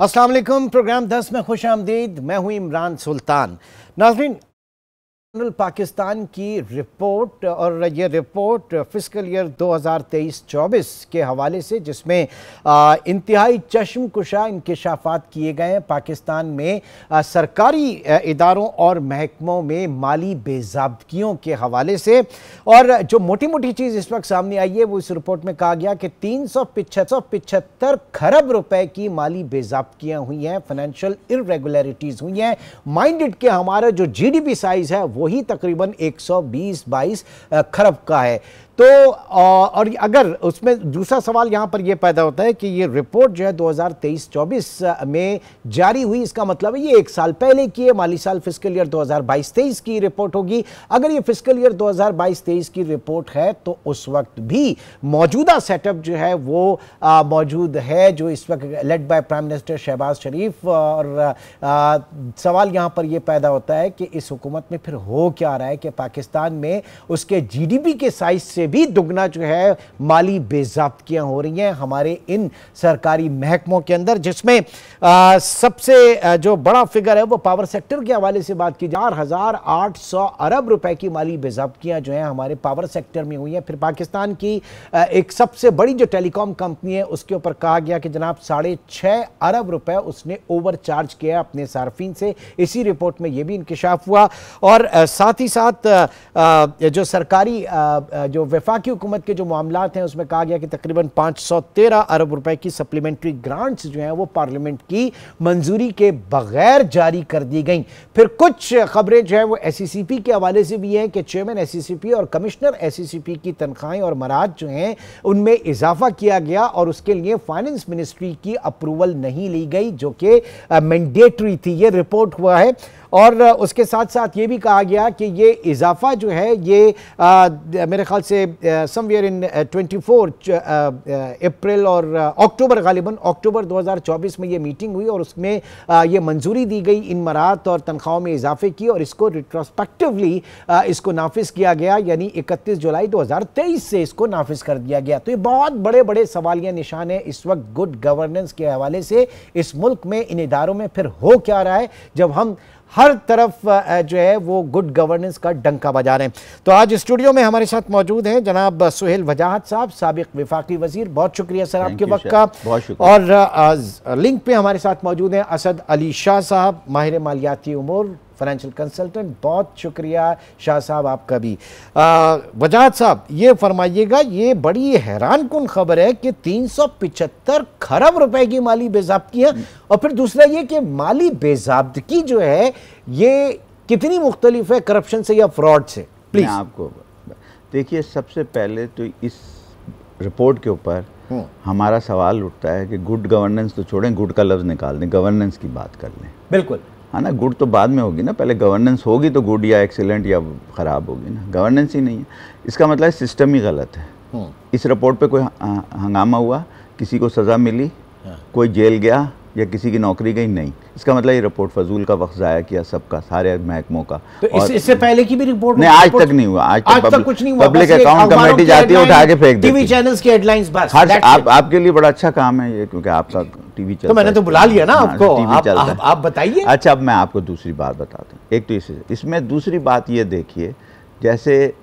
अस्सलाम वालेकुम। प्रोग्राम 10 में खुश आमदीद। मैं हूं इमरान सुल्तान। नाज़रीन, पाकिस्तान की रिपोर्ट, और ये रिपोर्ट फिस्कल ईयर 2023-24 के हवाले से, जिसमें इंतहाई चश्मकुशा इंकशाफात किए गए हैं पाकिस्तान में सरकारी इदारों और महकमों में माली बेज़ाब्तियों के हवाले से। और जो मोटी मोटी चीज़ इस वक्त सामने आई है वो इस रिपोर्ट में कहा गया कि 375 खरब रुपए की माली बेज़ाब्तियाँ हुई हैं, फाइनेंशियल इर्रेगुलरिटीज़ हुई हैं। माइंडेड के हमारा जो GDP साइज़ है वही तकरीबन 120-22 खरब का है। तो और अगर उसमें दूसरा सवाल यहां पर यह पैदा होता है कि ये रिपोर्ट जो है 2023-24 में जारी हुई, इसका मतलब है ये एक साल पहले की है, माली साल फिस्कल ईयर 2022-23 की रिपोर्ट होगी। अगर ये फिस्कल ईयर 2022-23 की रिपोर्ट है तो उस वक्त भी मौजूदा सेटअप जो है वो मौजूद है, जो इस वक्त led by prime minister Shehbaz Sharif. और सवाल यहां पर यह पैदा होता है कि इस हुकूमत में फिर हो क्या रहा है कि पाकिस्तान में उसके GDP के साइज से भी दुगना जो है माली बेज़ाब्तियां हो रही हैं हमारे इन सरकारी महकमों के अंदर, जिसमें सबसे जो बड़ा फिगर है वो पावर सेक्टर के हवाले से बात की। 4,800 अरब रुपए की माली बेज़ाब्तियां जो हैं हमारे पावर सेक्टर में हुई हैं। फिर पाकिस्तान की एक सबसे बड़ी जो टेलीकॉम कंपनी है उसके ऊपर कहा गया कि जनाब 6.5 अरब रुपए उसने ओवर चार्ज किया अपने सार्फिन से। इसी रिपोर्ट में यह भी इंकशाफ हुआ। और साथ ही साथ जो सरकारी जो वफाकी हुकूमत के जो मामलात हैं उसमें कहा गया कि तकरीबन 513 अरब रुपए की सप्लीमेंट्री ग्रांट्स जो हैं वो पार्लियामेंट की मंजूरी के बगैर जारी कर दी गई। फिर कुछ खबरें जो है वो SECP के हवाले से भी हैं कि चेयरमैन SECP और कमिश्नर SECP की तनख्वाहें और मराद जो हैं उनमें इजाफा किया गया और उसके लिए फाइनेंस मिनिस्ट्री की अप्रूवल नहीं ली गई, जो कि मैंडेटरी थी। ये रिपोर्ट हुआ है। और उसके साथ साथ ये भी कहा गया कि ये इजाफा जो है ये मेरे ख्याल से समवेयर इन 24 अप्रैल और अक्टूबर, गालिबन अक्टूबर 2024 में ये मीटिंग हुई और उसमें ये मंजूरी दी गई इन मराहत और तनख्वाहों में इजाफे की, और इसको रिट्रोस्पेक्टिवली इसको नाफिज किया गया, यानी 31 जुलाई 2023 से इसको नाफिज कर दिया गया। तो ये बहुत बड़े बड़े सवालिया निशान है इस वक्त गुड गवर्नेंस के हवाले से। इस मुल्क में इन इदारों में फिर हो क्या रहा है जब हम हर तरफ जो है वो गुड गवर्नेंस का डंका बजा रहे हैं। तो आज स्टूडियो में हमारे साथ मौजूद हैं जनाब सुहेल वजाहत साहब, साबिक विफाकी वजीर। बहुत शुक्रिया सर आपके वक्त का। और लिंक पे हमारे साथ मौजूद हैं असद अली शाह साहब, माहिर मालियाती उमूर, फाइनेंशियल कंसल्टेंट। बहुत शुक्रिया शाह साहब आपका भी। वजाहत साहब, ये फरमाइएगा, ये बड़ी हैरान कुन खबर है कि 375 खरब रुपए की माली बेज़ाब्तियां, और फिर दूसरा ये कि माली बेज़ाब्तगी जो है ये कितनी मुख्तलिफ है करप्शन से या फ्रॉड से। प्लीज आपको देखिए, सबसे पहले तो इस रिपोर्ट के ऊपर हमारा सवाल उठता है कि गुड गवर्नेंस तो छोड़ें, गुड का लफ्ज़ निकाल दें, गवर्नेंस की बात कर लें। बिल्कुल, हाँ ना, गुड तो बाद में होगी ना, पहले गवर्नेंस होगी तो गुड या एक्सीलेंट या ख़राब होगी ना। गवर्नेंस ही नहीं है, इसका मतलब सिस्टम ही गलत है। इस रिपोर्ट पे कोई हंगामा हुआ, किसी को सज़ा मिली, कोई जेल गया या किसी की नौकरी गई? नहीं। इसका मतलब ये रिपोर्ट फजूल का वक्त ज़ाया किया सबका, सारे महकमों का। तो इससे पहले की भी रिपोर्ट नहीं, आज तक नहीं हुआ। आज तक कुछ नहीं हुआ। पब्लिक अकाउंट कमेटी जाती है, उठा के फेंक देती है। टीवी चैनल्स की हेडलाइंस बस। आपके लिए बड़ा अच्छा काम है ये, क्योंकि आपका टीवी चलता है। तो मैंने तो बुला लिया ना आपको, टीवी चलता है। आप बताइए। अच्छा, अब मैं आपको दूसरी बात बताता हूँ। एक तो इसमें दूसरी बात ये देखिए, जैसे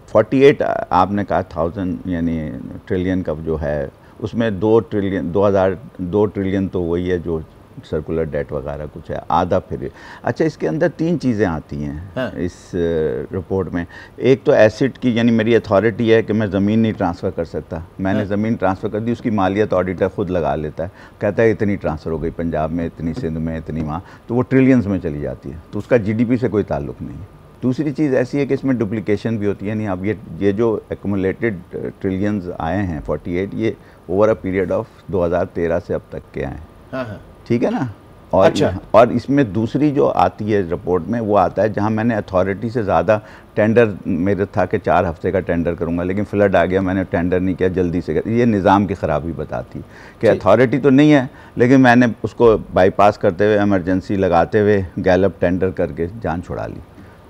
48 आपने कहा 1000 यानी ट्रिलियन का जो है, उसमें 2 ट्रिलियन तो वही है जो सर्कुलर डेट वगैरह कुछ है, आधा फिर। अच्छा, इसके अंदर 3 चीज़ें आती हैं। हाँ। इस रिपोर्ट में एक तो एसिड की, यानी मेरी अथॉरिटी है कि मैं ज़मीन नहीं ट्रांसफ़र कर सकता, मैंने ज़मीन ट्रांसफ़र कर दी, उसकी मालियत ऑडिटर ख़ुद लगा लेता है, कहता है इतनी ट्रांसफ़र हो गई पंजाब में, इतनी सिंध में, इतनी वहाँ, तो वो ट्रिलियंस में चली जाती है, तो उसका GDP से कोई ताल्लुक़ नहीं है। दूसरी चीज़ ऐसी है कि इसमें डुप्लीकेशन भी होती है। नहीं, अब ये जो एक्यूमुलेटेड ट्रिलियंस आए हैं 48, ये ओवर अ पीरियड ऑफ 2013 से अब तक के आए हैं। ठीक है ना। और अच्छा, और इसमें दूसरी जो आती है रिपोर्ट में वो आता है जहां मैंने अथॉरिटी से ज़्यादा टेंडर, मेरे था कि 4 हफ्ते का टेंडर करूंगा, लेकिन फ्लड आ गया, मैंने टेंडर नहीं किया, जल्दी से कर। ये निज़ाम की ख़राबी बताती कि अथॉरिटी तो नहीं है लेकिन मैंने उसको बाईपास करते हुए, इमरजेंसी लगाते हुए गैलप टेंडर करके जान छुड़ा ली।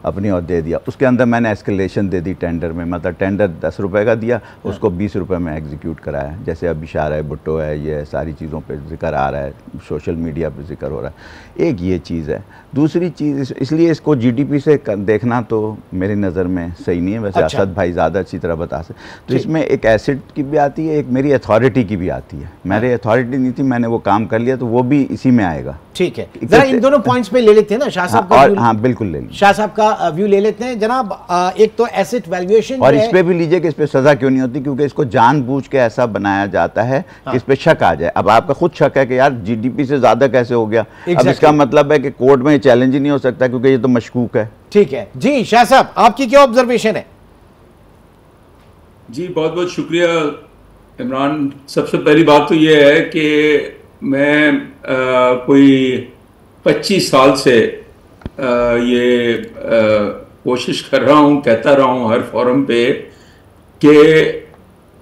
अपनी और दे दिया। उसके अंदर मैंने एस्केलेशन दे दी टेंडर में, मतलब टेंडर 10 रुपए का दिया, उसको 20 रुपए में एग्जीक्यूट कराया। जैसे अब इशारा है, भुट्टो है, ये सारी चीज़ों पे जिक्र आ रहा है, सोशल मीडिया पे जिक्र हो रहा है। एक ये चीज़ है। दूसरी चीज़, इसलिए इसको जीडीपी से देखना तो मेरी नज़र में सही नहीं है। वैसे अच्छा। असद भाई ज़्यादा अच्छी तरह बता सकते। तो इसमें एक एसिड की भी आती है, एक मेरी अथॉरिटी की भी आती है। मेरी अथॉरिटी नहीं थी, मैंने वो काम कर लिया, तो वो भी इसी में आएगा। ठीक है, जरा इन दोनों पॉइंट्स पे ले लेते हैं ना शाह साहब का। हाँ बिल्कुल ले लीजिए, शाह साहब का व्यू ले लेते हैं जनाब। एक तो एसेट वैल्यूएशन, और इस पे भी लीजिए कि इस पे सजा क्यों नहीं होती, क्योंकि इसको जानबूझ के ऐसा बनाया जाता है कि इस पे शक आ जाए। अब आपका खुद शक है कि यार जीडीपी से ज्यादा कैसे हो गया। अब इसका मतलब है कि कोर्ट में चैलेंज ही नहीं हो सकता, क्योंकि ये तो मशकूक है। ठीक है जी, शाह साहब आपकी क्या ऑब्जर्वेशन है? जी बहुत बहुत शुक्रिया इमरान। सबसे पहली बात तो ये है कि मैं कोई 25 साल से ये कोशिश कर रहा हूँ, कहता रहा हूँ हर फोरम पे कि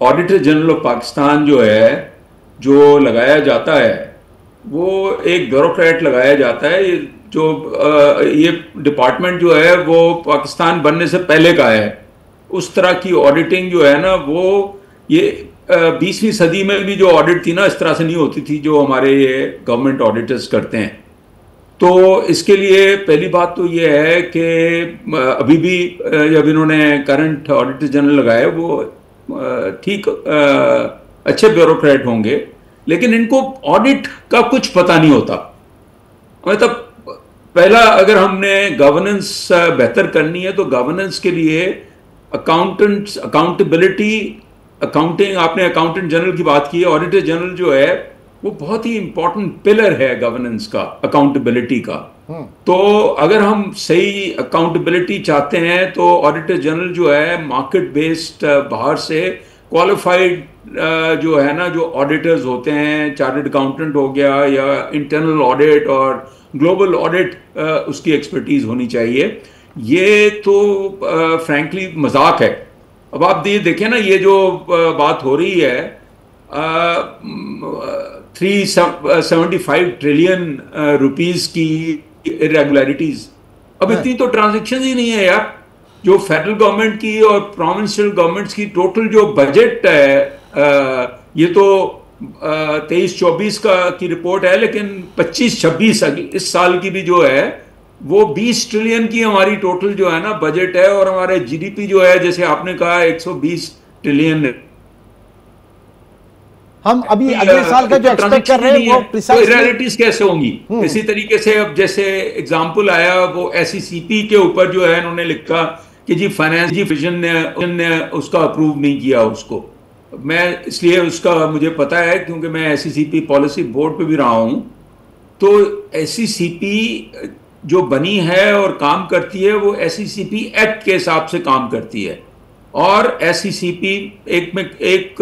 ऑडिटर जनरल ऑफ पाकिस्तान जो है, जो लगाया जाता है, वो एक ब्यूरोक्रेट लगाया जाता है। ये डिपार्टमेंट जो है वो पाकिस्तान बनने से पहले का है। उस तरह की ऑडिटिंग जो है ना, वो ये 20वीं सदी में भी जो ऑडिट थी ना, इस तरह से नहीं होती थी जो हमारे ये गवर्नमेंट ऑडिटर्स करते हैं। तो इसके लिए पहली बात तो ये है कि अभी भी जब इन्होंने करंट ऑडिटर जनरल लगाए, वो ठीक अच्छे ब्यूरोक्रेट होंगे, लेकिन इनको ऑडिट का कुछ पता नहीं होता। मतलब पहला, अगर हमने गवर्नेंस बेहतर करनी है तो गवर्नेंस के लिए अकाउंटेंट्स, अकाउंटेबिलिटी, अकाउंटिंग, आपने अकाउंटेंट जनरल की बात की है, ऑडिटर जनरल जो है वो बहुत ही इंपॉर्टेंट पिलर है गवर्नेंस का, अकाउंटेबिलिटी का। तो अगर हम सही अकाउंटेबिलिटी चाहते हैं तो ऑडिटर जनरल जो है मार्केट बेस्ड, बाहर से क्वालिफाइड जो है ना, जो ऑडिटर्स होते हैं, चार्टर्ड अकाउंटेंट हो गया या इंटरनल ऑडिट और ग्लोबल ऑडिट, उसकी एक्सपर्टीज होनी चाहिए। ये तो फ्रैंकली मजाक है। अब आप ये देखें ना, ये जो बात हो रही है 375 ट्रिलियन रुपीस की इरेगुलरिटीज, अब इतनी तो ट्रांजैक्शन ही नहीं है यार। जो फेडरल गवर्नमेंट की और प्रोविंशियल गवर्नमेंट्स की टोटल जो बजट है, ये तो 23-24 की रिपोर्ट है, लेकिन 25-26 इस साल की भी जो है वो 20 ट्रिलियन की हमारी टोटल जो है ना बजट है, और हमारे जीडीपी जो है, जैसे आपने कहा, 120 ट्रिलियन है। हम अभी अगले साल का जो एक्सपेक्ट कर रहे हैं वो प्रिसाइसली रियलिटीज कैसे होंगी? इसी तरीके से अब जैसे एग्जांपल आया वो एसईसीपी के ऊपर जो है, इन्होंने लिखा कि जी फाइनेंस डिवीजन ने उसका अप्रूव नहीं किया उसको। मैं इसलिए उसका मुझे पता है क्योंकि मैं एसईसीपी पॉलिसी बोर्ड पे भी रहा हूं। तो एसईसीपी जो बनी है और काम करती है, वो एसईसीपी एक्ट के हिसाब से काम करती है। और एसईसीपी एक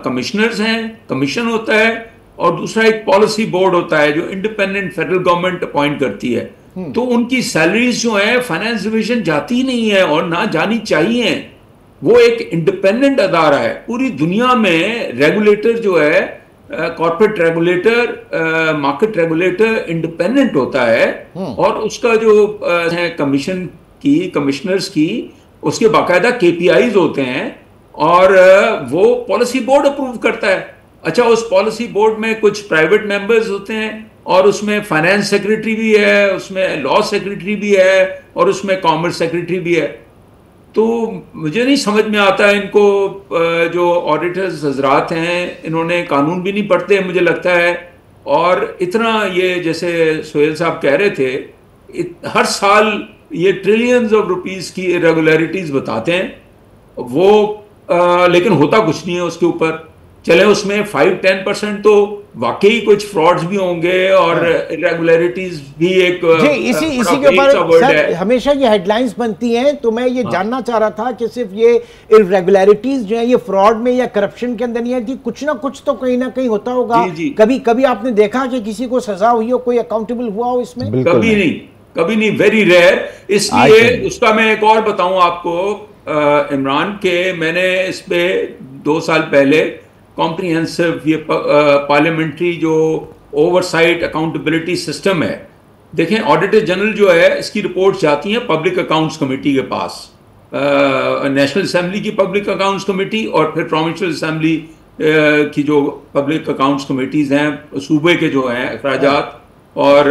कमिश्नर्स हैं, कमीशन होता है, और दूसरा एक पॉलिसी बोर्ड होता है जो इंडिपेंडेंट फेडरल गवर्नमेंट अपॉइंट करती है। तो उनकी सैलरीज जो है फाइनेंस डिवीजन जाती नहीं है, और ना जानी चाहिए। वो एक इंडिपेंडेंट अदारा है। पूरी दुनिया में रेगुलेटर जो है, corporate regulator, market regulator independent होता है, और उसका जो है कमीशन की, कमिश्नर्स की, उसके बाकायदा केपीआईज होते हैं, और वो पॉलिसी बोर्ड अप्रूव करता है। अच्छा, उस पॉलिसी बोर्ड में कुछ प्राइवेट मेंबर्स होते हैं, और उसमें फाइनेंस सेक्रेटरी भी है, उसमें लॉ सेक्रेटरी भी है, और उसमें कॉमर्स सेक्रेटरी भी है। तो मुझे नहीं समझ में आता है इनको, जो ऑडिटर्स हजरात हैं, इन्होंने कानून भी नहीं पढ़ते मुझे लगता है। और इतना ये, जैसे सोहेल साहब कह रहे थे, हर साल ये ट्रिलियंस ऑफ रुपीस की इरेगुलरिटीज बताते हैं वो, लेकिन होता कुछ नहीं है उसके ऊपर। चले उसमें 5-10% तो वाकई कुछ फ्रॉड्स भी होंगे, और इरेगुलरिटीज भी एक जी, इसी के ऊपर सर हमेशा ये हेडलाइंस बनती हैं। तो मैं ये जानना चाह रहा था कि सिर्फ ये इरेगुलरिटीज जो है ये फ्रॉड में या करप्शन के अंदर नहीं आती, कुछ ना कुछ तो कहीं ना कहीं होता होगा। कभी कभी आपने देखा कि किसी को सजा हुई हो, कोई अकाउंटेबल हुआ हो इसमें? कभी नहीं, कभी नहीं, वेरी रेयर। इसलिए उसका मैं एक और बताऊं आपको इमरान के, मैंने इस पे 2 साल पहले कॉम्प्रिहेंसिव ये पार्लियामेंट्री जो ओवरसाइट अकाउंटेबिलिटी सिस्टम है, देखें, ऑडिटर जनरल जो है इसकी रिपोर्ट जाती हैं पब्लिक अकाउंट्स कमेटी के पास, नेशनल असेंबली की पब्लिक अकाउंट्स कमेटी और फिर प्रोविंशियल असेंबली की जो पब्लिक अकाउंट्स कमेटीज हैं, सूबे के जो हैं अखराजात और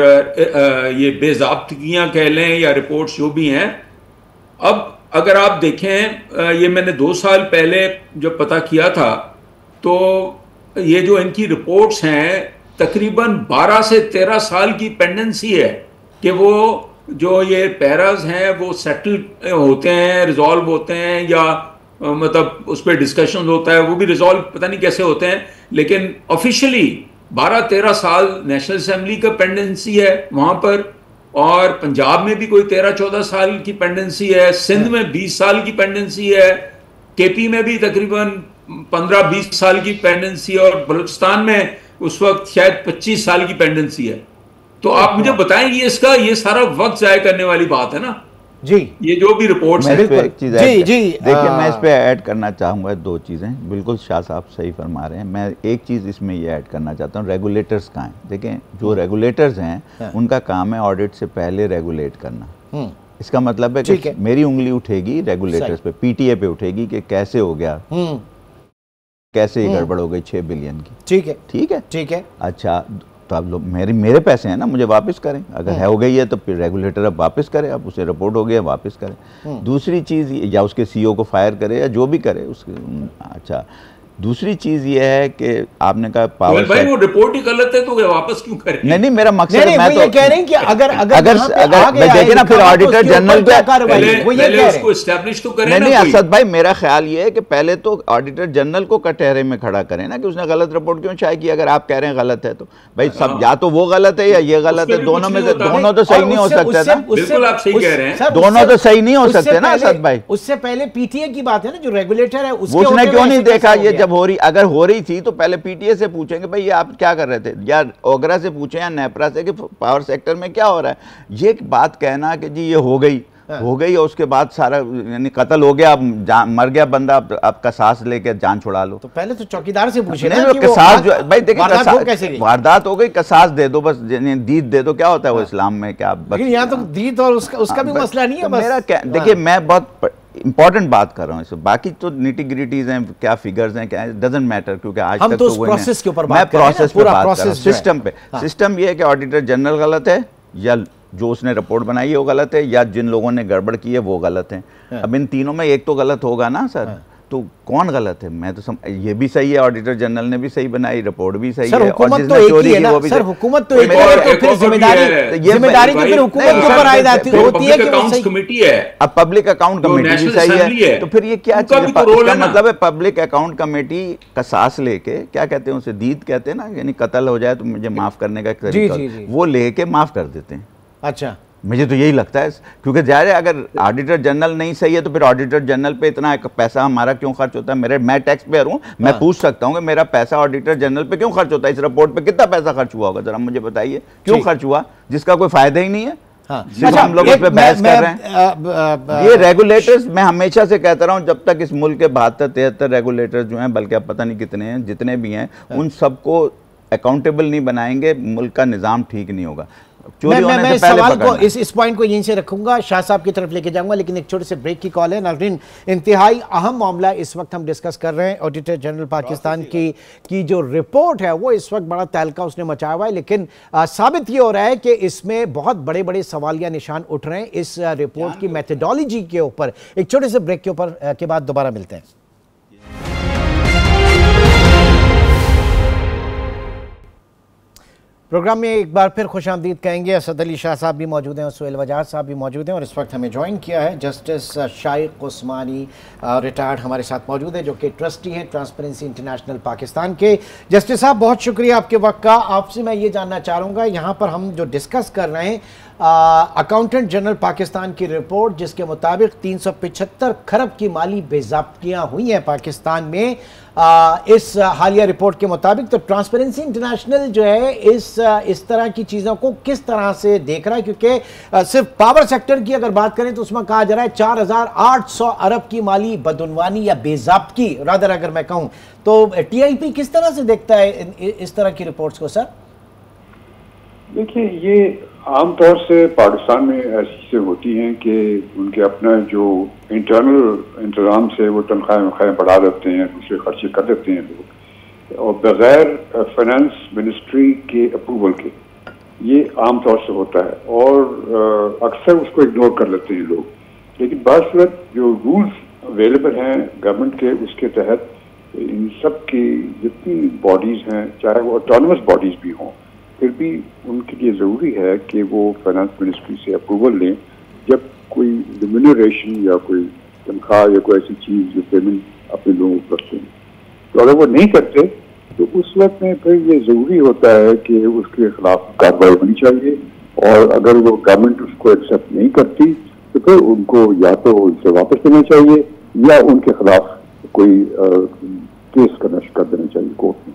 ये बेज़ाब्तगियाँ कह लें या रिपोर्ट्स जो भी हैं। अब अगर आप देखें, ये मैंने 2 साल पहले जब पता किया था तो ये जो इनकी रिपोर्ट्स हैं तकरीबन 12 से 13 साल की पेंडेंसी है कि वो जो ये पैराज हैं वो सेटल होते हैं, रिजॉल्व होते हैं, या मतलब उस पर डिस्कशन होता है, वो भी रिजॉल्व पता नहीं कैसे होते हैं, लेकिन ऑफिशियली 12-13 साल नेशनल असेंबली का पेंडेंसी है वहाँ पर, और पंजाब में भी कोई 13-14 साल की पेंडेंसी है, सिंध में 20 साल की पेंडेंसी है, केपी में भी तकरीबन 15-20 साल की पेंडेंसी, और बलूचिस्तान में उस वक्त शायद 25 साल की पेंडेंसी है। तो आप मुझे बताएंगे इसका, ये सारा वक्त जाया करने वाली बात है ना जी, ये जो भी रिपोर्ट्स मैं हैं। इस पे एक चीज़ जी जी देखिए, मैं इस पे ऐड करना चाहूँगा 2 चीज़ें। बिल्कुल शाह साहब सही फरमा रहे हैं। मैं एक चीज़ इसमें ये ऐड करना चाहता हूँ, रेगुलेटर्स कहाँ हैं। देखें, जो रेगुलेटर्स हैं उनका काम है ऑडिट से पहले रेगुलेट करना। इसका मतलब है कि मेरी उंगली उठेगी रेगुलेटर्स पे, पीटीए पे उठेगी कि कैसे हो गया, कैसे ये गड़बड़ हो गई 6 बिलियन की। ठीक है, ठीक है, ठीक है। अच्छा, तो आप लोग मेरे पैसे हैं ना, मुझे वापस करें। अगर है हो गई है तो फिर रेगुलेटर अब वापस करे, अब उसे रिपोर्ट हो गई है वापस करें। दूसरी चीज़, या उसके सीईओ को फायर करे या जो भी करे उसके। अच्छा, दूसरी चीज ये है कि आपने कहा पावर भाई वो रिपोर्ट ही गलत है तो वापस क्यों करें? नहीं, मेरा मकसद मैं तो ये कह रहे हैं कि अगर देखिए ना, फिर ऑडिटर जनरल पहले उसको एस्टैब्लिश तो करें। नहीं असद भाई, मेरा ख्याल ये है कि पहले तो ऑडिटर जनरल को कटहरे में खड़ा करें ना कि उसने गलत रिपोर्ट क्यों शाये की। अगर आप कह रहे हैं गलत है तो भाई सब, या तो वो गलत है या ये गलत है, दोनों में से दोनों तो सही नहीं हो सकते ना। बिल्कुल आप सही कह रहे हैं, दोनों तो सही नहीं हो सकते ना असद भाई। उससे पहले पीटीए की बात है ना, जो रेगुलेटर है उसने क्यों नहीं देखा ये जब हो रही, अगर हो रही थी तो पहले पीटीए से पूछेंगे भाई ये आप क्या कर रहे थे, या ओगरा से पूछें या नेपरा से कि पावर सेक्टर में क्या हो रहा है। ये बात कहना कि जी ये हो गई और उसके बाद सारा यानी कत्ल हो गया, अब मर गया बंदा, अब कसास लेके जान छुड़ा लो। तो पहले तो चौकीदार से पूछे ना कि कसास जो भाई देखिए, वारदात हो गई, कसास दे दो बस, दीद दे दो, क्या होता है वो इस्लाम में क्या। यहाँ तो दीद और उसका भी मसला नहीं है। मेरा क्या, देखिए मैं बहुत इंपॉर्टेंट बात कर रहा हूँ इसमें, बाकी तो निटी ग्रिटीज हैं, क्या फिगर्स हैं, क्या डजंट मैटर, क्योंकि आज तक तो वो प्रोसेस के ऊपर मैं प्रोसेस पे बात कर रहा हूँ, सिस्टम पे। सिस्टम ये है कि ऑडिटर जनरल गलत है, या जो उसने रिपोर्ट बनाई है वो गलत है, या जिन लोगों ने गड़बड़ की है वो गलत है। अब इन तीनों में एक तो गलत होगा ना सर, तो कौन गलत है? मैं तो ये भी सही है, ऑडिटर जनरल ने भी सही बनाई, रिपोर्ट भी सही है, और जिसने चोरी की वो भी। सर हुकूमत तो एक है, तो फिर जिम्मेदारी तो फिर हुकूमत के ऊपर आ जाती होती है कि वो सही कमेटी है। अब पब्लिक अकाउंट कमेटी भी सही है, तो फिर ये क्या चीज, इसका मतलब है पब्लिक अकाउंट कमेटी कसास लेके, क्या कहते हैं उसे, दीद कहते हैं ना, यानी कत्ल हो जाए तो मुझे माफ करने का तरीका, वो लेके माफ कर देते हैं। अच्छा, मुझे तो यही लगता है, क्योंकि ज़ाहिर है अगर ऑडिटर जनरल नहीं सही है तो फिर ऑडिटर जनरल पे इतना पैसा हमारा क्यों खर्च होता है। मैं टैक्स पेयर हूँ, मैं पूछ सकता हूँ कि मेरा पैसा ऑडिटर जनरल पे क्यों खर्च होता है, इस रिपोर्ट पे कितना पैसा खर्च हुआ होगा, जरा मुझे बताइए क्यों खर्च हुआ, जिसका कोई फायदा ही नहीं है। अच्छा, हम लोग इस पे बहस कर रहे हैं। ये रेगुलेटर्स, मैं हमेशा से कहता रहा हूँ, जब तक इस मुल्क के 72-73 रेगुलेटर्स जो हैं, बल्कि अब पता नहीं कितने हैं, जितने भी हैं, उन सबको अकाउंटेबल नहीं बनाएंगे, मुल्क का निज़ाम ठीक नहीं होगा। मैं सवाल को इस पॉइंट को यहीं से रखूंगा, शाह साहब की तरफ लेके जाऊंगा, लेकिन एक छोटे से ब्रेक की कॉल है। नाज़रीन, इंतहाई अहम मामला इस वक्त हम डिस्कस कर रहे हैं। ऑडिटर जनरल पाकिस्तान की जो रिपोर्ट है वो इस वक्त बड़ा तहलका उसने मचाया हुआ है, लेकिन साबित ये हो रहा है कि इसमें बहुत बड़े बड़े सवालिया निशान उठ रहे हैं इस रिपोर्ट की मेथडोलॉजी के ऊपर। एक छोटे से ब्रेक के ऊपर के बाद दोबारा मिलते हैं। प्रोग्राम में एक बार फिर खुशामदीद कहेंगे। असद अली शाह साहब भी मौजूद हैं और सुहेल वजाहत साहब भी मौजूद हैं, और इस वक्त हमें ज्वाइन किया है जस्टिस शाइक उस्मानी रिटायर्ड हमारे साथ मौजूद है, जो कि ट्रस्टी हैं ट्रांसपेरेंसी इंटरनेशनल पाकिस्तान के। जस्टिस साहब, बहुत शुक्रिया आपके वक्त का। आपसे मैं ये जानना चाहूँगा, यहाँ पर हम जो डिस्कस कर रहे हैं अकाउंटेंट जनरल पाकिस्तान की रिपोर्ट, जिसके मुताबिक 375 खरब की माली बेज़ाब्तियाँ हुई हैं पाकिस्तान में, इस हालिया रिपोर्ट के मुताबिक। तो ट्रांसपेरेंसी इंटरनेशनल जो है इस तरह की चीज़ों को किस तरह से देख रहा है? क्योंकि सिर्फ पावर सेक्टर की अगर बात करें तो उसमें कहा जा रहा है 4800 अरब की माली बदउनवानी या बेज़ाब्तगी, रादर अगर मैं कहूँ तो टीआईपी किस तरह से देखता है इस तरह की रिपोर्ट्स को? सर देखिए, ये आमतौर से पाकिस्तान में ऐसी चीज़ें होती हैं कि उनके अपना जो इंटरनल इंतज़ाम से वो तनख्वाहें बढ़ा देते हैं, दूसरे खर्चे कर देते हैं लोग, और बगैर फाइनेंस मिनिस्ट्री के अप्रूवल के। ये आमतौर से होता है और अक्सर उसको इग्नोर कर लेते हैं लोग। लेकिन बात सूरत जो रूल्स अवेलेबल हैं गवर्नमेंट के, उसके तहत इन सब की जितनी बॉडीज़ हैं, चाहे वो ऑटोनमस बॉडीज़ भी हों, फिर भी उनके लिए ज़रूरी है कि वो फाइनेंस मिनिस्ट्री से अप्रूवल लें जब कोई रिम्यूनरेशन या कोई तनख्वाह या कोई ऐसी चीज़ जो पेमेंट अपने लोगों को करते हैं। तो अगर वो नहीं करते तो उस वक्त में फिर ये ज़रूरी होता है कि उसके खिलाफ कार्रवाई होनी चाहिए, और अगर वो गवर्नमेंट उसको एक्सेप्ट नहीं करती तो फिर उनको या तो उनसे वापस लेना चाहिए या उनके खिलाफ कोई केस कर देना चाहिए कोर्ट में।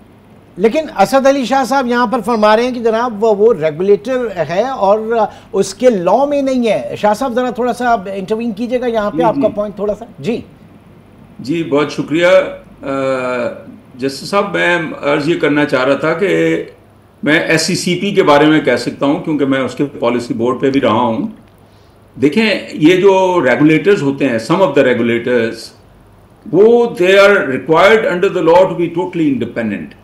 लेकिन असद अली शाह साहब यहाँ पर फरमा रहे हैं कि जनाब वो रेगुलेटर है और उसके लॉ में नहीं है। शाह साहब जरा थोड़ा सा इंटरवीन कीजिएगा यहाँ पे, आपका पॉइंट थोड़ा सा। जी बहुत शुक्रिया जस्टिस साहब। मैं अर्ज ये करना चाह रहा था कि मैं SCCP के बारे में कह सकता हूँ क्योंकि मैं उसके पॉलिसी बोर्ड पे भी रहा हूँ। देखें, ये जो रेगुलेटर्स होते हैं, सम ऑफ द रेगुलेटर्स, वो they are required under the law to be totally independent.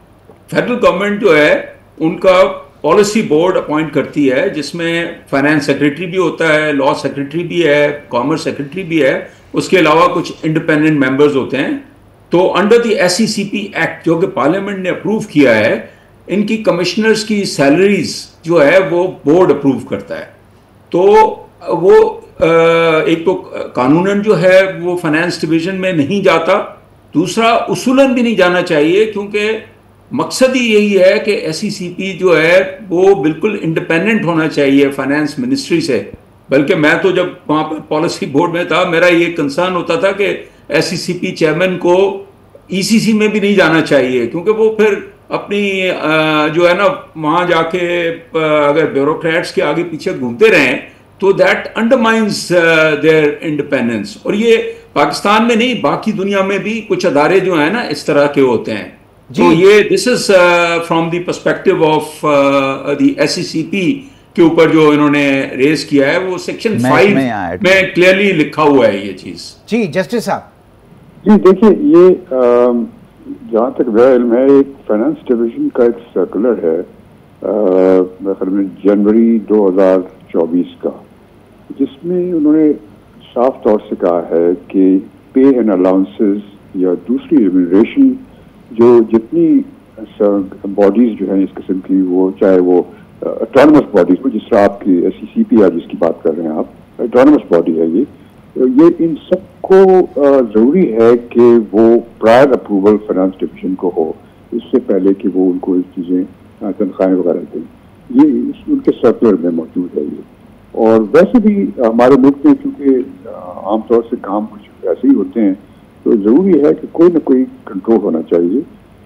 Federal government जो है उनका पॉलिसी बोर्ड अपॉइंट करती है जिसमें फाइनेंस सेक्रेटरी भी होता है, लॉ सेक्रेटरी भी है, कॉमर्स सेक्रेटरी भी है, उसके अलावा कुछ इंडिपेंडेंट मेंबर्स होते हैं। तो अंडर द SCCP एक्ट जो कि पार्लियामेंट ने अप्रूव किया है, इनकी कमिश्नर्स की सैलरीज जो है वो बोर्ड अप्रूव करता है। तो वो एक तो कानूनन जो है वो फाइनेंस डिवीजन में नहीं जाता, दूसरा उसूलन भी नहीं जाना चाहिए क्योंकि मकसद ही यही है कि SCCP जो है वो बिल्कुल इंडिपेंडेंट होना चाहिए फाइनेंस मिनिस्ट्री से। बल्कि मैं तो जब वहाँ पर पॉलिसी बोर्ड में था, मेरा ये कंसर्न होता था कि SCCP चेयरमैन को ECC में भी नहीं जाना चाहिए क्योंकि वो फिर अपनी जो है ना वहाँ जाके अगर ब्यूरोक्रेट्स के आगे पीछे घूमते रहें तो दैट अंडरमाइंस देयर इंडिपेंडेंस। और ये पाकिस्तान में नहीं, बाकी दुनिया में भी कुछ अदारे जो है ना इस तरह के होते हैं। तो ये this is from the perspective of the SCCP के ऊपर जो इन्होंने रेज किया है, वो सेक्शन 5 में क्लियरली लिखा हुआ है ये चीज। जी जस्टिस साहब। जी देखिए, ये जहाँ तक मेरा इल्म है, एक फाइनेंस डिवीजन का एक सर्कुलर है मेरे ख्याल में जनवरी 2024 का, जिसमें उन्होंने साफ तौर से कहा है कि पे एंड अलाउंसेस या दूसरी रिम्यूनरेशन जो जितनी बॉडीज जो हैं इस किस्म की, वो चाहे वो ऑटोनमस बॉडीज हो, जिस तरह आपकी SCCP या जिसकी बात कर रहे हैं आप, ऑटोनमस बॉडी है ये इन सबको ज़रूरी है कि वो प्रायर अप्रूवल फाइनेंस डिवीजन को हो, इससे पहले कि वो उनको इस चीज़ें तनख्वाहें वगैरह दें। ये उनके सर्कुलर में मौजूद है ये। और वैसे भी हमारे मुल्क में क्योंकि आमतौर से काम कुछ ऐसे ही होते हैं, तो ज़रूरी है कि कोई ना कोई कंट्रोल होना चाहिए।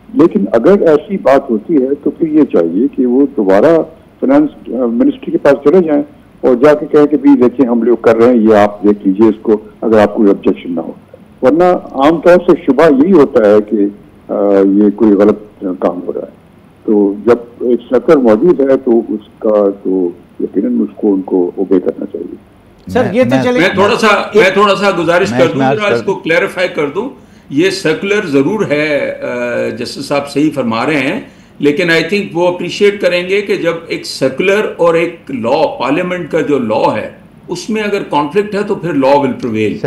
लेकिन अगर ऐसी बात होती है तो फिर ये चाहिए कि वो दोबारा फाइनेंस मिनिस्ट्री के पास चले जाएं और जाके कहें कि भाई देखिए हम लोग कर रहे हैं, ये आप देख लीजिए इसको, अगर आपको कोई ऑब्जेक्शन ना हो। वरना आमतौर से शुबा यही होता है कि ये कोई गलत काम हो रहा है। तो जब एक सर्कल मौजूद है तो उसका तो यकीनन उसको उनको ओबे करना चाहिए। सर ये तो चले, मैं थोड़ा सा गुजारिश कर दूं, इसको क्लैरिफाई कर दूं। ये सर्कुलर जरूर है, जस्टिस साहब सही फरमा रहे हैं, लेकिन आई थिंक वो अप्रिशिएट करेंगे कि जब एक सर्कुलर और एक लॉ, पार्लियामेंट का जो लॉ है, उसमें अगर कॉन्फ्लिक्ट है तो फिर लॉ विल प्रिवेल।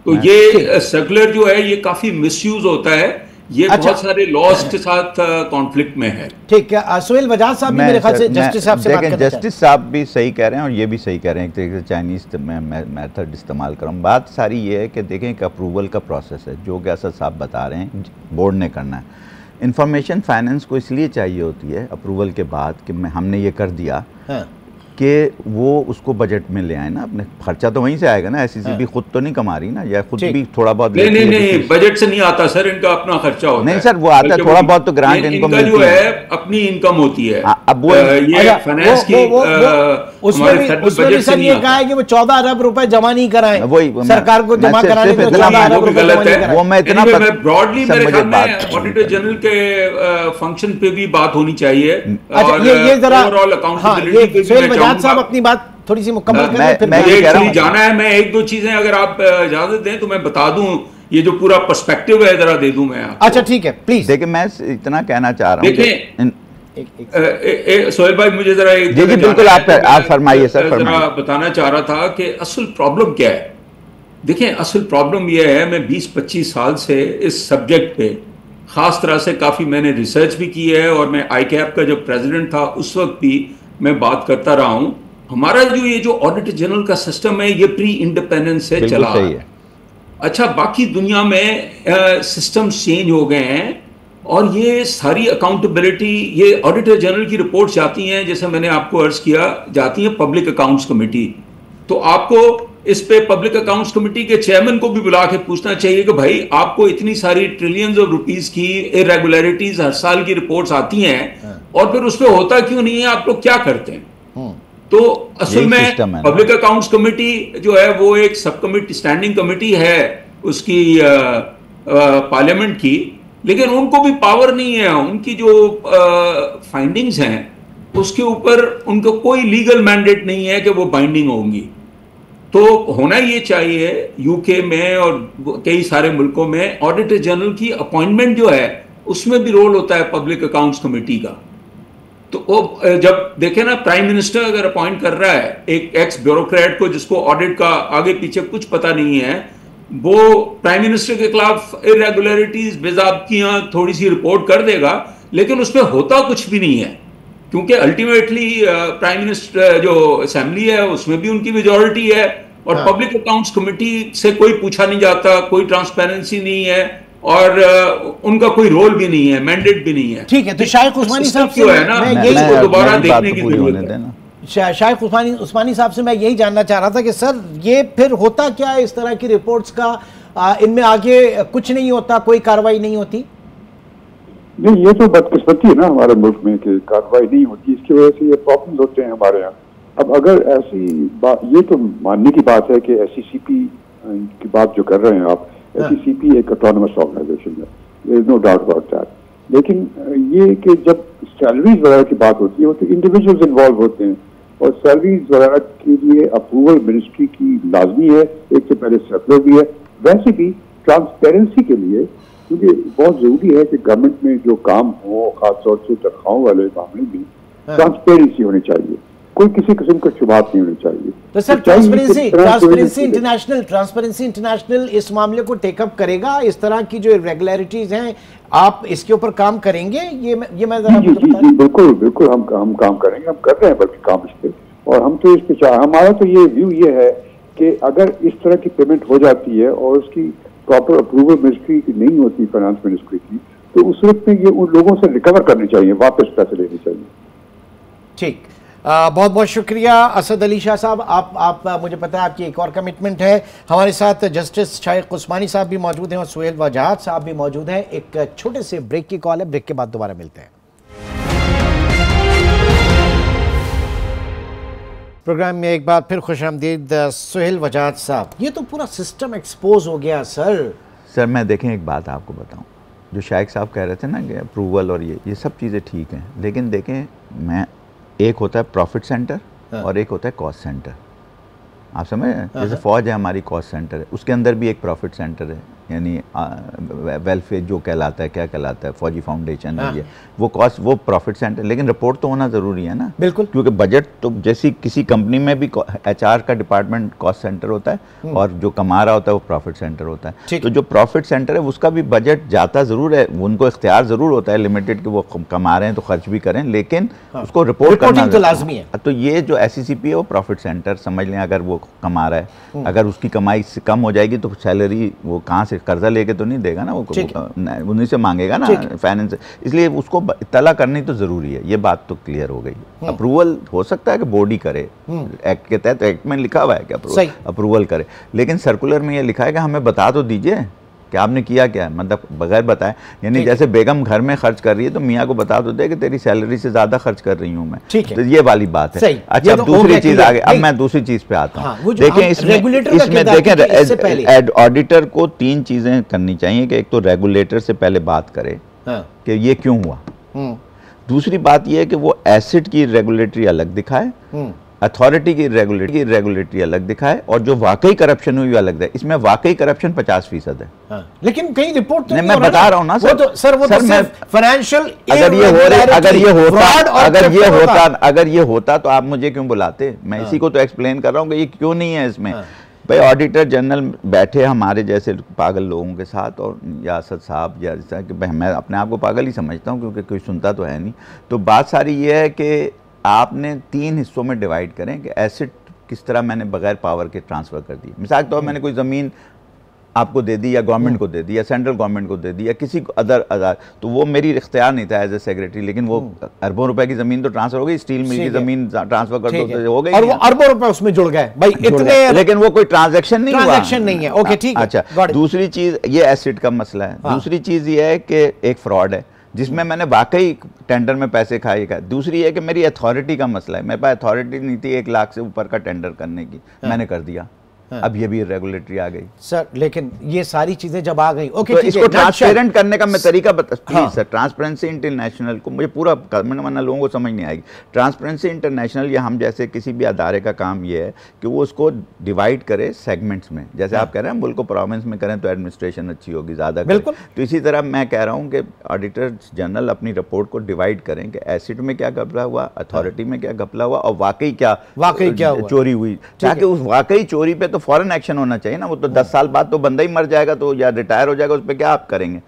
तो ये सर्कुलर जो है ये काफी मिसयूज होता है, ये बहुत सारे लॉज के साथ कॉन्फ्लिक्ट में है। ठीक है, सुहेल बजाज साहब भी मेरे ख्याल से जस्टिस साहब से बात करना चाहते हैं। जस्टिस साहब भी सही कह रहे हैं और ये भी सही कह रहे हैं, एक तरीके से चाइनीज मेथड इस्तेमाल कर रहा हूँ। बात सारी ये है कि देखें एक अप्रूवल का प्रोसेस है जो कि असद साहब बता रहे हैं बोर्ड ने करना है। इंफॉर्मेशन फाइनेंस को इसलिए चाहिए होती है अप्रूवल के बाद कि हमने ये कर दिया, कि वो उसको बजट में ले आए ना, अपने खर्चा तो वहीं से आएगा ना, एससीसीपी खुद तो नहीं कमा रही ना, या खुद भी थोड़ा बहुत नहीं बजट से नहीं आता सर, इनका अपना खर्चा होता है। नहीं सर, वो आता है थोड़ा बहुत तो ग्रांट इनको मिलती है, जो है अपनी इनकम होती है। अब वो ये फाइनेंस की उसमें भी सर ये कहा है कि वो 14 अरब रुपए जमा नहीं कराए, वही सरकार को जमा कराने को 14 अरब रुपए गलत है। वो मैं इतना ब्रॉडली मेरे ख्याल में ऑडिटर जनरल के फंक्शन पे भी बात होनी चाहिए। ये जरा सोहेल बजाज साहब अपनी बात थोड़ी सी मुकम्मल करें। मैं जाना है, मैं एक दो चीजें अगर आप इजाजत दें तो मैं बता दूं, ये जो पूरा पर्सपेक्टिव है जरा दे दूं मैं आपको। अच्छा ठीक है, प्लीज। देखिए मैं इतना कहना चाह रहा हूं, देखिए सोहेल भाई मुझे जरा जी बिल्कुल आप फरमाइए सर। जरा बताना चाह रहा था कि असल प्रॉब्लम क्या है। देखिए असल प्रॉब्लम यह है, मैं 20-25 साल से इस सब्जेक्ट पे खास तरह से काफी मैंने रिसर्च भी की है, और मैं ICAP का जो प्रेसिडेंट था उस वक्त भी मैं बात करता रहा हूं। हमारा जो ऑडिटर जनरल का सिस्टम है ये प्री इंडिपेंडेंस से चला है। अच्छा, बाकी दुनिया में सिस्टम चेंज हो गए हैं, और ये सारी अकाउंटेबिलिटी, ये ऑडिटर जनरल की रिपोर्ट जाती हैं, जैसे मैंने आपको अर्ज किया, जाती है पब्लिक अकाउंट्स कमेटी। तो आपको इस पे पब्लिक अकाउंट्स कमेटी के चेयरमैन को भी बुला के पूछना चाहिए कि भाई आपको इतनी सारी ट्रिलियंस ऑफ रुपीस की इरेगुलरिटीज हर साल की रिपोर्ट्स आती हैं, और फिर उस पे होता क्यों नहीं है, आप लोग क्या करते हैं? तो असल में पब्लिक अकाउंट्स कमेटी जो है वो एक सब कमेटी, स्टैंडिंग कमेटी है उसकी पार्लियामेंट की, लेकिन उनको भी पावर नहीं है, उनकी जो फाइंडिंग्स हैं उसके ऊपर उनको कोई लीगल मैंडेट नहीं है कि वो बाइंडिंग होंगी। तो होना ये चाहिए, यूके में और कई सारे मुल्कों में ऑडिटर जनरल की अपॉइंटमेंट जो है उसमें भी रोल होता है पब्लिक अकाउंट्स कमेटी का। तो वो जब देखे ना, प्राइम मिनिस्टर अगर अपॉइंट कर रहा है एक एक्स ब्यूरोक्रेट को जिसको ऑडिट का आगे पीछे कुछ पता नहीं है, वो प्राइम मिनिस्टर के खिलाफ इरेगुलरिटीज, बेज़ाब्तियां थोड़ी सी रिपोर्ट कर देगा, लेकिन उसमें होता कुछ भी नहीं है, क्योंकि अल्टीमेटली प्राइम मिनिस्टर जो असेंबली है उसमें भी उनकी मेजॉरिटी है, और पब्लिक अकाउंट्स कमेटी से कोई पूछा नहीं जाता, कोई ट्रांसपेरेंसी नहीं है, और उनका कोई रोल भी नहीं है, मैंडेट भी नहीं है। ठीक है, तो शाइख उस्मानी साहब से मैं यही दोबारा देखने की जरूरत है। शाइख उस्मानी साहब से मैं यही जानना चाह रहा था कि सर ये फिर होता क्या है इस तरह की रिपोर्ट्स का, इनमें आगे कुछ नहीं होता, कोई कार्रवाई नहीं होती? नहीं, ये तो बदकिस्मती है ना हमारे मुल्क में कि कार्रवाई नहीं होती, इसकी वजह से ये प्रॉब्लम होते हैं हमारे यहाँ। अब अगर ऐसी बात, ये तो मानने की बात है कि SCCP की बात जो कर रहे हैं आप, SCCP एक ऑटोनमस ऑर्गेनाइजेशन है, there is no doubt about that, लेकिन ये कि जब सैलरीज वगैरह की बात होती है वो तो इंडिविजुअल्स इन्वॉल्व होते हैं, और सैलरीज वगैरह के लिए अप्रूवल मिनिस्ट्री की लाजमी है, एक से पहले सर्कुलर भी है। वैसे भी ट्रांसपेरेंसी के लिए, क्योंकि बहुत जरूरी है कि गवर्नमेंट में जो काम हो, खासतौर से तनख्वाहों वाले मामले में ट्रांसपेरेंसी होनी चाहिए, कोई किसी किस्म का शुभात नहीं होनी चाहिए। तो सर ट्रांसपेरेंसी इंटरनेशनल इस मामले को टेकअप करेगा, इस तरह की जो इरेगुलरिटीज हैं आप इसके ऊपर काम करेंगे? ये मैं जी बिल्कुल हम काम करेंगे, हम कर रहे हैं बल्कि काम इस पे, और हम तो इस पे हमारा तो ये व्यू ये है कि अगर इस तरह की पेमेंट हो जाती है और उसकी प्रॉपर अप्रूवल मिनिस्ट्री की नहीं होती, फाइनेंस मिनिस्ट्री की, तो उस वक्त में ये उन लोगों से रिकवर करनी चाहिए, वापस पैसे लेने चाहिए। ठीक, बहुत बहुत शुक्रिया असद अली शाह साहब। आप मुझे पता है आपकी एक और कमिटमेंट है। हमारे साथ जस्टिस शाइख उस्मानी साहब भी मौजूद हैं और सोहेल वजाहत साहब भी मौजूद हैं। एक छोटे से ब्रेक की कॉल है, ब्रेक के बाद दोबारा मिलते हैं। प्रोग्राम में एक बार फिर खुशामदीद सोहेल वजाहत साहब। ये तो पूरा सिस्टम एक्सपोज हो गया सर। मैं देखें एक बात आपको बताऊं, जो शाइख साहब कह रहे थे ना कि अप्रूवल और ये सब चीज़ें ठीक हैं, लेकिन देखें एक होता है प्रॉफिट सेंटर और एक होता है कॉस्ट सेंटर। आप समझ रहे हैं? जैसे फौज है हमारी कॉस्ट सेंटर है, उसके अंदर भी एक प्रॉफिट सेंटर है, यानी वेलफेयर जो कहलाता है, क्या कहलाता है, फौजी फाउंडेशन है, ये वो कॉस्ट, वो प्रॉफिट सेंटर। लेकिन रिपोर्ट तो होना ज़रूरी है ना, बिल्कुल, क्योंकि बजट तो जैसी किसी कंपनी में भी HR का डिपार्टमेंट कॉस्ट सेंटर होता है और जो कमा रहा होता है वो प्रॉफिट सेंटर होता है। तो जो प्रॉफिट सेंटर है उसका भी बजट जाता ज़रूर है, उनको इख्तियार ज़रूर होता है लिमिटेड कि वो कमा रहे हैं तो खर्च भी करें, लेकिन उसको रिपोर्ट करना तो लाजमी है। तो ये जो SCCP है वो प्रॉफिट सेंटर समझ लें, अगर वो कमा रहा है, अगर उसकी कमाई कम हो जाएगी तो सैलरी वो कहाँ से से कर्जा लेके तो नहीं देगा ना, वो उन्हीं से मांगेगा ना फाइनेंस, इसलिए उसको इत्तला करनी तो ज़रूरी है। ये बात तो क्लियर हो गई। अप्रूवल हो सकता है कि बोर्ड ही करे, एक्ट के तहत, एक्ट में लिखा हुआ है कि अप्रूवल करे, लेकिन सर्कुलर में ये लिखा है कि हमें बता तो दीजिए कि आपने किया क्या है, मतलब बगैर बताए, यानी जैसे बेगम घर में खर्च कर रही है तो मियाँ को बता तो दे कि तेरी सैलरी से ज्यादा खर्च कर रही हूँ मैं, तो ये वाली बात है। अच्छा, अब दूसरी चीज आगे, अब मैं दूसरी चीज पे आता हूँ। देखें इसमें देखें ऑडिटर को 3 चीजें करनी चाहिए कि एक तो रेगुलेटर से पहले बात करे कि ये क्यों हुआ, दूसरी बात ये है कि वो एसेट की रेगुलेटरी अलग दिखाए, अथॉरिटी की रेगुलेटरी अलग दिखाए, और जो वाकई करप्शन हुई अलग है। इसमें वाकई करप्शन 50% है। लेकिन कहीं रिपोर्ट तो नहीं, मैं बता रहा हूँ ना सर, वो तो फाइनेंशियल, अगर ये होता तो आप मुझे क्यों बुलाते? मैं इसी को तो एक्सप्लेन कर रहा हूँ कि ये क्यों नहीं है इसमें। भाई ऑडिटर जनरल बैठे हमारे जैसे पागल लोगों के साथ, और यासद साहब जैसा कि मैं अपने आप को पागल ही समझता हूँ क्योंकि कोई सुनता तो है नहीं। तो बात सारी ये है कि आपने 3 हिस्सों में डिवाइड करें कि एसेट किस तरह मैंने बगैर पावर के ट्रांसफ़र कर दी। मिसाल के तौर मैंने कोई ज़मीन आपको दे दी, या गवर्नमेंट को दे दी, या सेंट्रल गवर्नमेंट को दे दी, या किसी को अदर, तो वो मेरी इख्तियार नहीं था एज ए सेक्रेटरी, लेकिन वो अरबों रुपए की ज़मीन तो ट्रांसफ़र हो गई, स्टील मिल की ज़मीन ट्रांसफ़र कर दो तो हो गई, और वो अरबों रुपए उसमें जुड़ गए भाई, इतने, लेकिन वो कोई ट्रांजैक्शन नहीं है। ओके, ठीक है। अच्छा, दूसरी चीज़ ये एसेट का मसला है। दूसरी चीज़ ये है कि एक फ्रॉड है जिसमें मैंने वाकई टेंडर में पैसे खाए। दूसरी है कि मेरी अथॉरिटी का मसला है, मेरे पास अथॉरिटी नहीं थी 1 लाख से ऊपर का टेंडर करने की, मैंने कर दिया। अब ये भी रेगुलेटरी आ गई सर, लेकिन ये सारी चीजें जब आ गई, ओके, तो इसको ट्रांसपेरेंट करने का मैं तरीका बता, प्लीज सर। ट्रांसपेरेंसी इंटरनेशनल को मुझे पूरा वरना लोगों को समझ नहीं आएगी। ट्रांसपेरेंसी इंटरनेशनल या हम जैसे किसी भी अदारे का काम ये है कि वो उसको डिवाइड करे सेगमेंट्स में। जैसे आप कह रहे हैं मुल्क को प्रोविंस में करें तो एडमिनिस्ट्रेशन अच्छी होगी, ज़्यादा बिल्कुल, तो इसी तरह मैं कह रहा हूँ कि ऑडिटर जनरल अपनी रिपोर्ट को डिवाइड करें कि एसेट में क्या घपला हुआ, अथॉरिटी में क्या घपला हुआ, और वाकई क्या चोरी हुई, ताकि उस वाकई चोरी पे तो फौरन एक्शन होना चाहिए ना। वो तो 10 साल बाद तो बंदा ही मर जाएगा तो या रिटायर हो जाएगा, उस पर क्या आप करेंगे?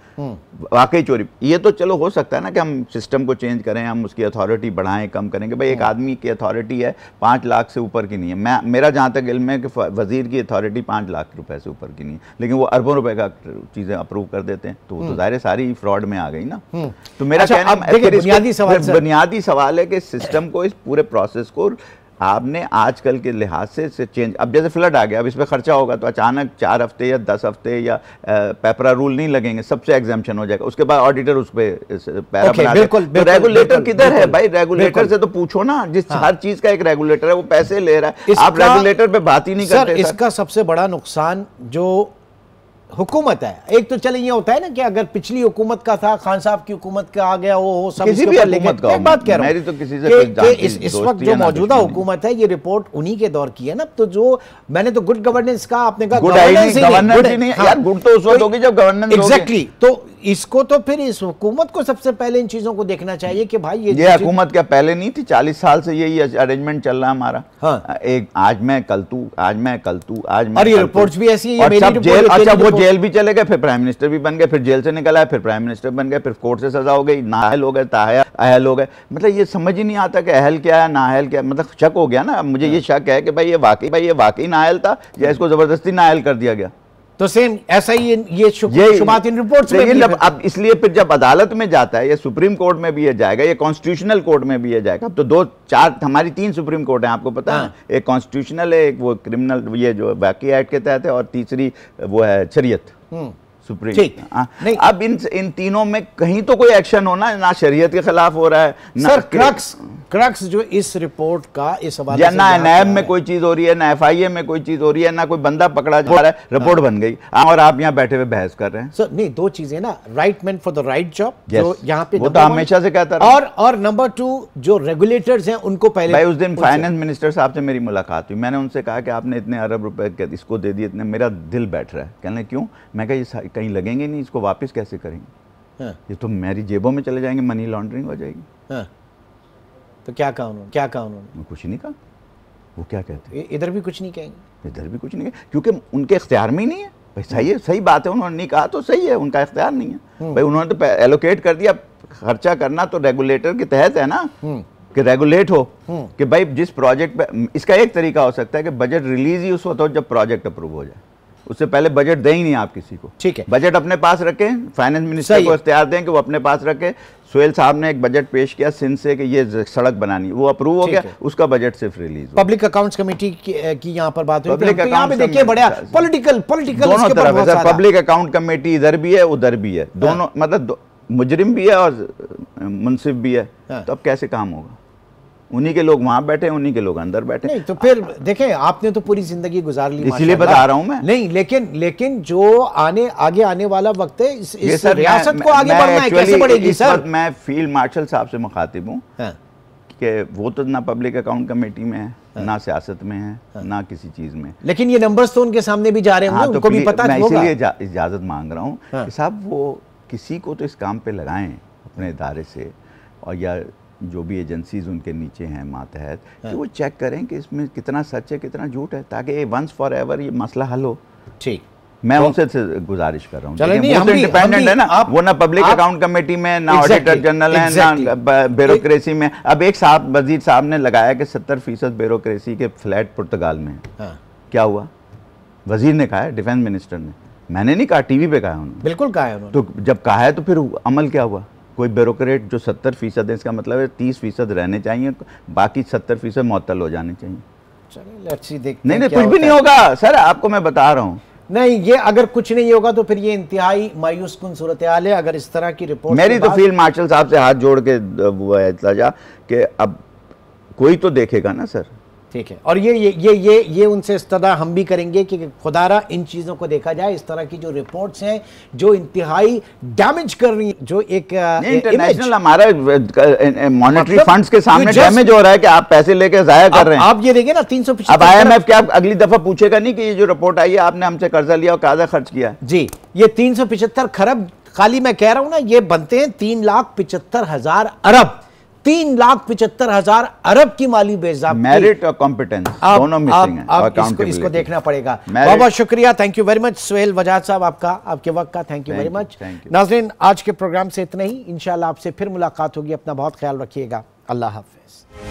वाकई चोरी, ये तो चलो हो सकता है ना कि हम सिस्टम को चेंज करें, हम उसकी अथॉरिटी बढ़ाएं, कम करेंगे। भाई एक आदमी की अथॉरिटी है 5 लाख से ऊपर की नहीं है, मेरा जहाँ तक इल्म है कि वजीर की अथॉरिटी 5 लाख रुपए से ऊपर की नहीं है, लेकिन वो अरबों रुपए का चीज़ें अप्रूव कर देते हैं, तो वो तो ज़ाहिर सारी फ्रॉड में आ गई ना। तो मेरा बुनियादी सवाल है कि सिस्टम को, इस पूरे प्रोसेस को आपने आजकल के लिहाज से चेंज, अब जैसे फ्लड आ गया, अब इस पर खर्चा होगा तो अचानक 4 हफ्ते या 10 हफ्ते या पेपरा रूल नहीं लगेंगे, सबसे एग्जाम्पशन हो जाएगा, उसके बाद ऑडिटर उस पर पैरा बना दे। तो रेगुलेटर किधर है भाई? रेगुलेटर से तो पूछो ना, जिस हर चीज का एक रेगुलेटर है, वो पैसे ले रहा है, आप रेगुलेटर पे बात ही नहीं करते। इसका सबसे बड़ा नुकसान जो हुकूमत है, एक तो चले ये होता है ना कि अगर पिछली हुकूमत का था, खान साहब की हुकूमत का आ गया, वो सब किसी भी हुकूमत का, बात कह रहा हूं, मेरी तो किसी से इस वक्त जो मौजूदा हुकूमत है, ये रिपोर्ट उन्हीं के दौर की है ना। तो जो मैंने तो गुड गवर्नेंस कहा, आपने कहा गवर्नेंस ही नहीं यार, गुड तो उस वक्त होगी जब गवर्नेंस एग्जैक्टली। तो इसको तो फिर इस हुकूमत को सबसे पहले इन चीजों को देखना चाहिए कि भाई ये हुकूमत क्या पहले नहीं थी? 40 साल से यही अरेंजमेंट चल रहा है हमारा। एक आज मैं कल तू, आज मैं कल तू, आज मैं, और ये रिपोर्ट्स भी ऐसी है। अच्छा, वो जेल भी चले गए, फिर प्राइम मिनिस्टर भी बन गए, फिर जेल से निकल आए, फिर प्राइम मिनिस्टर बन गए, फिर कोर्ट से सजा हो गई, नाअहल हो गए, अहल हो गए। मतलब ये समझ ही नहीं आता कि अहल क्या है, नाअहल क्या है। मतलब शक हो गया ना, मुझे ये शक है कि भाई ये वाकई नाअहल था या इसको जबरदस्ती नाअहल कर दिया गया। तो सेम ऐसा ही ये शुबात इन रिपोर्ट्स में भी अब इसलिए फिर जब अदालत में जाता है, ये सुप्रीम कोर्ट में भी ये जाएगा, ये कॉन्स्टिट्यूशनल कोर्ट में भी ये जाएगा। अब तो 2-4 हमारी 3 सुप्रीम कोर्ट है, आपको पता है, एक कॉन्स्टिट्यूशनल है, एक वो क्रिमिनल ये जो बाकी एक्ट के तहत है, और तीसरी वो है शरीयत सुप्रीम। अब इन तीनों में कहीं तो कोई एक्शन होना, ना शरीयत के खिलाफ हो रहा है, सर क्रक्स जो इस रिपोर्ट का इस हवाले से, ना नैब में कोई चीज हो रही है, ना FIA में कोई चीज हो रही है, ना कोई बंदा पकड़ा जा रहा है, रिपोर्ट बन गई और आप यहाँ बैठे हुए बहस कर रहे हैं। सर नहीं, 2 चीजें ना, right man for the right job, जो यहाँ पे वो तो हमेशा से कहता रहा, और नंबर 2 जो रेगुलेटर्स हैं उनको पहले। भाई उस दिन फाइनेंस मिनिस्टर साहब से मेरी मुलाकात हुई, मैंने उनसे कहा कि आपने इतने अरब रुपए इसको दे दिए, इतने, मेरा दिल बैठ रहा है। कहने क्यों? मैं कहा ये कहीं लगेंगे नहीं, इसको वापस कैसे करेंगे? ये तो मेरी जेबों में चले जाएंगे, मनी लॉन्ड्रिंग हो जाएगी। तो क्या कहा उन्होंने? कुछ नहीं कहा। वो क्या कहते हैं? इधर भी कुछ नहीं कहेंगे, इधर भी कुछ नहीं कहेंगे, क्योंकि उनके इख्तियार में ही नहीं है। भाई सही है, सही बात है, उन्होंने नहीं कहा तो सही है, उनका इख्तियार नहीं है। भाई उन्होंने तो एलोकेट कर दिया, खर्चा करना तो रेगुलेटर के तहत है ना, कि रेगुलेट हो कि भाई जिस प्रोजेक्ट पे, इसका एक तरीका हो सकता है कि बजट रिलीज ही उस वक्त हो जब प्रोजेक्ट अप्रूव हो जाए, उससे पहले बजट दें ही नहीं आप किसी को। ठीक है, बजट अपने पास रखें, फाइनेंस मिनिस्टर को इख्तियार दें कि वो अपने पास रखे। सोहेल साहब ने एक बजट पेश किया सिंध से कि ये सड़क बनानी, वो अप्रूव हो गया, उसका बजट सिर्फ रिलीज। पब्लिक अकाउंट्स कमेटी की यहाँ पर बात हुई, पब्लिक अकाउंट पे देखिए बड़ा पॉलिटिकल दोनों तरफ है सर। पब्लिक अकाउंट कमेटी इधर भी है उधर भी है, दोनों मतलब मुजरिम भी है और मुनसिफ भी है, तो अब कैसे काम होगा? उन्हीं के लोग वहां बैठे, उन्हीं के लोग अंदर बैठे। नहीं तो फिर देखें, आपने तो पूरी जिंदगी गुजार ली, इसीलिए बता रहा हूं मैं। नहीं लेकिन जो आगे आने वाला वक्त है, इस रियासत को आगे बढ़ना है, कैसे बढ़ेगी सर? मैं फील्ड मार्शल साहब से मुखातिब हूँ कि वो तो ना पब्लिक अकाउंट कमेटी में है, ना सियासत में है, ना किसी चीज में, लेकिन ये नंबर्स तो उनके सामने भी जा रहे हैं, उनको भी पता होगा। मैं इसीलिए इजाजत मांग रहा हूँ कि साहब वो किसी को तो इस काम पे लगाएं अपने इदारे से, और या जो भी एजेंसीज उनके नीचे हैं मातहत, कि वो चेक करें कि इसमें कितना सच है कितना झूठ है, ताकि वंस फॉर एवर ये मसला हल हो। ठीक, मैं उनसे गुजारिश कर रहा हूँ। इंडिपेंडेंट है ना, वो ना पब्लिक अकाउंट कमेटी में, ना ऑडिटर जनरल है, ना ब्यूरोक्रेसी में। अब एक साहब वजीर साहब ने लगाया कि 70% ब्यूरोक्रेसी के फ्लैट पुर्तगाल में है। क्या हुआ? वजीर ने कहा है, डिफेंस मिनिस्टर ने, मैंने नहीं कहा, टीवी पे कहा उन्होंने। बिल्कुल कहा है उन्होंने। तो जब कहा है तो फिर अमल क्या हुआ? कोई ब्यूरोक्रेट जो 70% है, इसका मतलब है 30% रहने चाहिए, बाकी 70% मुअत्तल हो जाने चाहिए। चलिए अच्छी देखते नहीं कुछ भी नहीं होगा सर, आपको मैं बता रहा हूँ। नहीं, ये अगर कुछ नहीं होगा तो फिर ये इंतहाई मायूस कुन सूरत हाल है। अगर इस तरह की रिपोर्ट, मेरी तो फील्ड मार्शल साहब से हाथ जोड़ के वो है इल्तिजा कि अब कोई तो देखेगा ना सर। ठीक है, और ये उनसे इस्तदा हम भी करेंगे कि खुदारा इन चीज़ों को देखा जाए। इस तरह की जो रिपोर्ट्स हैं जो इंतहाई डैमेज कर रही हैं, जो एक इंटरनेशनल हमारा मॉनेटरी फंड्स के सामने डैमेज हो रहा है कि आप पैसे लेके जाया कर रहे हैं। आप ये देखिए ना 375। अब IMF क्या अगली दफा पूछेगा नहीं कि ये जो रिपोर्ट आई है आपने हमसे कर्जा लिया और काजा खर्च किया? जी, ये 375 खरब खाली, मैं कह रहा हूं ना, ये बनते हैं 3,75,000 अरब। 3,75,000 अरब की माली बेज़ाब्ती। मेरिट और कॉम्पिटेंस दोनों मिसिंग है, आप इसको देखना पड़ेगा। बहुत बहुत शुक्रिया, thank you very much Sohail वजाहत साहब, आपके वक्त का थैंक यू वेरी मच। नाज़रीन, आज के प्रोग्राम से इतना ही, इंशाल्लाह आपसे फिर मुलाकात होगी। अपना बहुत ख्याल रखिएगा। अल्लाह हाफ़िज़।